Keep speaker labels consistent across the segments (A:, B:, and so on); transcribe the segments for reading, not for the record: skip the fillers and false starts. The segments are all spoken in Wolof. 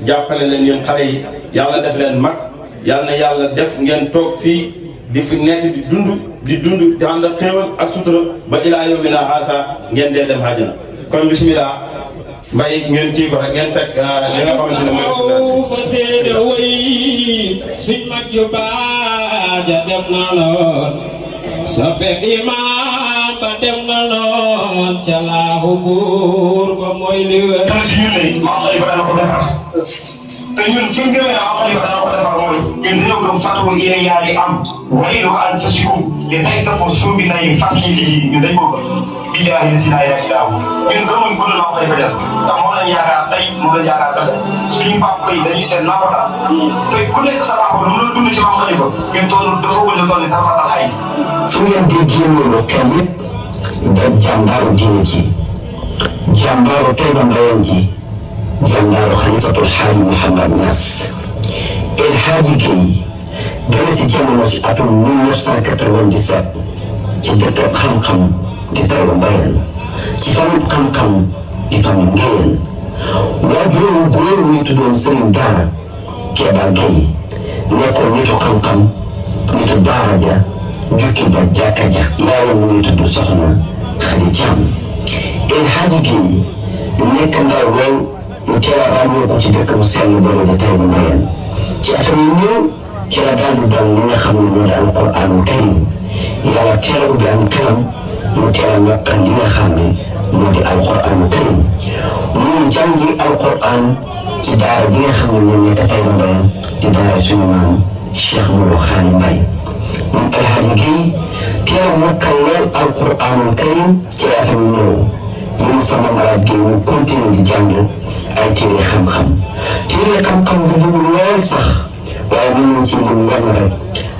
A: jàppale leen yéen xale yi yàlla def leen mag yàlla na yàlla def ngeen toog fii di fi nekk di dund di ànd ak xéewal ak sutura ba ilaa yawmina haasa ngeen dee dem àjjana kon bismillah mbay ngeen kii ko rek ngeen teg li nga xamante ne mooy
B: fa seede way suñ mag yu baax ja dem na loon soppe imaam ba dem na loon ca laahu buur ba mooy li wér
C: te ñun suñ gëmee am xalifa dana ko defar mooy ñun dañoo gëm fàttaliku yéen yaa di am waylu anfusikum li day defoo suubi nay fàttali lii ñun dañ ko gëm billaahi la si laa yaa ilaahu ñun gëmuñ ko doon am xalifa des ndax moom lañ yaakaar tey moom lañ yaakaar kese suñu papa yi dañuy seet nampata te ku nekk sa papa lu mu la dund ci am xalifa ñun toll dafa wëñ toll ni tarfatal xay
D: fu ngeen déggee loolu xel yëpp da jàmbaaru diine ji jàmbaaru Taïba Mbayeen ji jàmbaaru xalifatul xaaji Mouhamad Niass El Hadji Gueye gane si jamono ci atum 1997 ci dëkkab xam-xam di Taïba Mbayeen ci famille xam-xam di famille Ngéyeen waajuram bu góor ñu tuddoon Serigne Daara Kéba Gueye nekkoon nitu xam-xam nitu daara ja jukki ba jàkka ja yaayam mu ngi tudd Soxna Xadi Caam El Hadji Gueye nekk ndaw lool ñu teel a ràññee ko ci dëkk bu sell bële di Taïba Mbayeen ci atam yi ñëw ci la daal di dal li nga xam ne moo di alquraanul karim yàlla teel a ubbi am kanam mu teel a mokkal li nga xam ne moo di alquraanul karim mu jàngi alquraan ci daara ji nga xam ne moo nekk Taïba Mbayeen di daara suñu maam Cheikh Modou Xaali Mbay moom El Hadji Gueye teel a mokkal lool alquraanul karim ci atam yi ñëw moom sama malaat gi mu continué di jàng ay téere xam-xam bu dugg lool sax waaye mën nañ ci lim lenn rek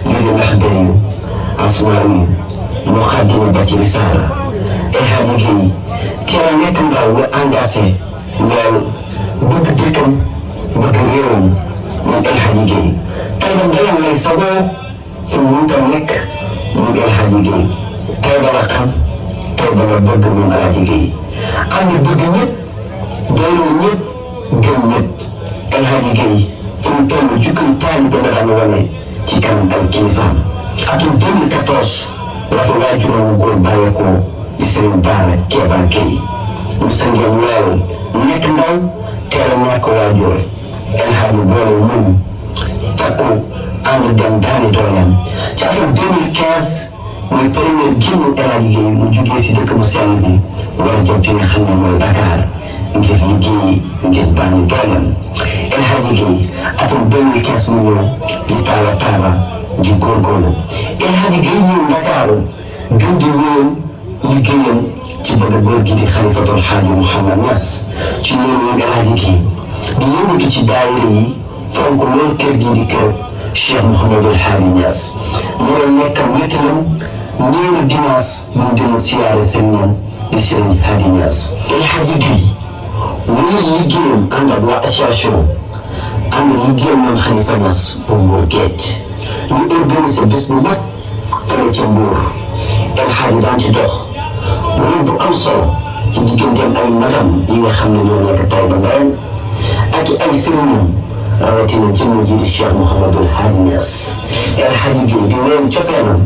D: ngir ndax dayu asmaawi muqaddima ba ci risaala El Hadji Gueye teel a nekk ndaw nga engagé lool bëgg dëkkam bëgg réewam moom El Hadji Gueye Taïba Mbayeen lay sagoo su mënta nekk moom El Hadji Gueye Taïba la xam Taïba la bëgg moom El Hadji Gueye am na bëgg ñëpp doyloo ñëpp gëm ñëpp El Hadji Gueye fu mu toll jukkoy taalibe la daan wane ci kanam ay kilifaam atum 2014 la fa waajuram góor bàyyeekoo di Serigne Daara Kéba Gueye mu sëngeem lool mu nekk ndaw teel a ñàkk waajur El Hadji boole muñ takku ànd dem daani dooleem ci atum 2015 mooy premier génnu El Hadji Gueye mu jugee si dëkk bu sell bi war a jëm fi nga xam ne mooy Dakar ngir liggéey ngir bànni dooleem El Hadji Gueye atum 2015 mu ñëw di taaba di góorgóorlu El Hadji Gueye ñëw Ndakaaru gën di wéyal liggéeyam ci bëgg góor gi di xalifatul xaaji Mouhamad Niass ci noonu El Hadji Gueye di yëngatu ci daayira yi fonk lool kër gi di kër Cheikh Mouhamadul Xaaji Niass mu doon nekk wéttalam ñëw na dimanche mu dem siyaare seen ñoom di Serigne Hadi Niass El Hadji Gueye wala liggéeyam ànd ak waa association ànd liggéeyam moom Xalifa Niass bu Mbour Géej ñu organisé bés bu mag fële ca Mbour El Hadji daan ci dox loolu bu am solo ci digganteem ay magam yi nga xam ne ñoo nekk Taïba Mbayeen ak ay sëriñam rawatina jëmm ji di Cheikh Mouhamadul Hadi Niass El Hadji Gueye di wéyal cofeenam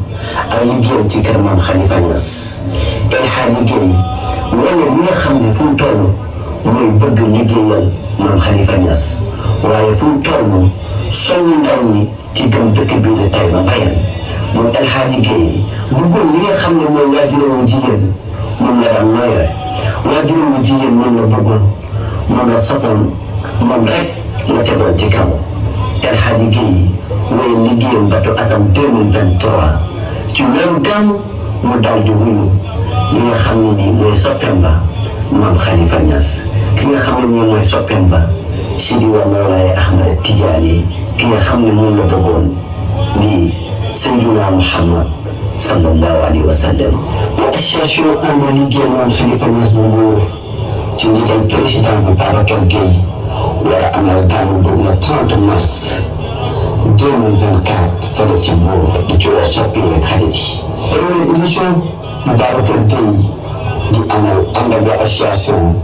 D: ak liggéeyam ci kër maam Khalifa Niass El Hadji Gueye wane li nga xam ne fu mu toll mooy bëgg liggéeyal maam Khalifa Niass waaye fu mu toll soññu ndaw ñi ci gëm dëkk bii di Taïba Mbayeen moom El Hadji Gueye bëggoon li nga xam ne mooy waajuram jigéen moom la daan nooyee waajuram jigéen moom la bëggoon moom la safoon moom rek la tegoon ci kaw El Hadji Gueye wéy liggéeyam batu atam 2023 ci weeru gàmmu mu daal di wuyu li nga xam ne nii mooy soppeem ba maam Khalifa Niass ki nga xam ne nii mooy soppeem ba Sidi wa Mawlaay Ahmad Tijaani ki nga xam ne moom la bëggoon di Seydina Muhammad sallallahu alayhi wa sallam. association ànd liggéey maam Khalifa Niass bu Mbour ci ndigal président bi Babacar Gueye war a amal gàmmu boobu le 30 mars 2024 fële ci Mbour di ci woo soppi ak xarit yi. première édition bu Babacar Gueye di amal ànd ak association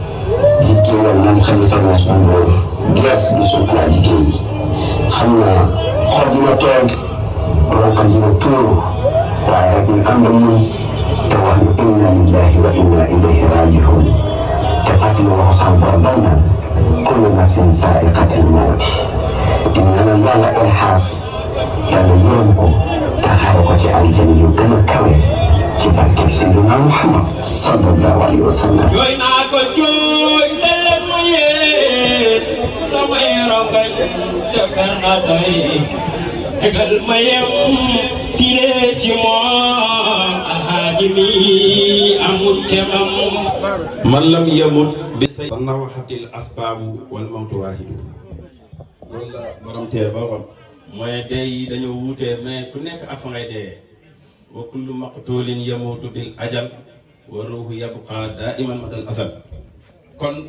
D: di génnal maam Khalifa Niass bu Mbour gees gi suñ alaa liggéey xam naa xol dina toog ronkan dina tuuru waaye rek ñu ànd muñ te wax ni inna lillahi wa inna ilayhi raji'un te fàttali waxu sama borom daw naan kullu nafsin zaa'iqatul mawti di ñaanal yàlla elxaas yàlla yërëm ko te xaare ko ci aljana yu gën a kawe ci barkeb Seydina Muhammad sallallahu alayhi wa sallam.
B: jooy naa ko jooy leen ma yéen samay rongañ defar na doy tegal ma yem file ci moom alxaaji mi amul kemam
A: man lam yamut bi say nawaxatil asbaabu wal mawtu waahidu loolu la borom téere ba waxoon mooy dee yi dañoo wuutee mais ku nekk af ngay dee wa kullu maqtulin yamutu bil ajal wa ruuhu yabqa daiman madal asal kon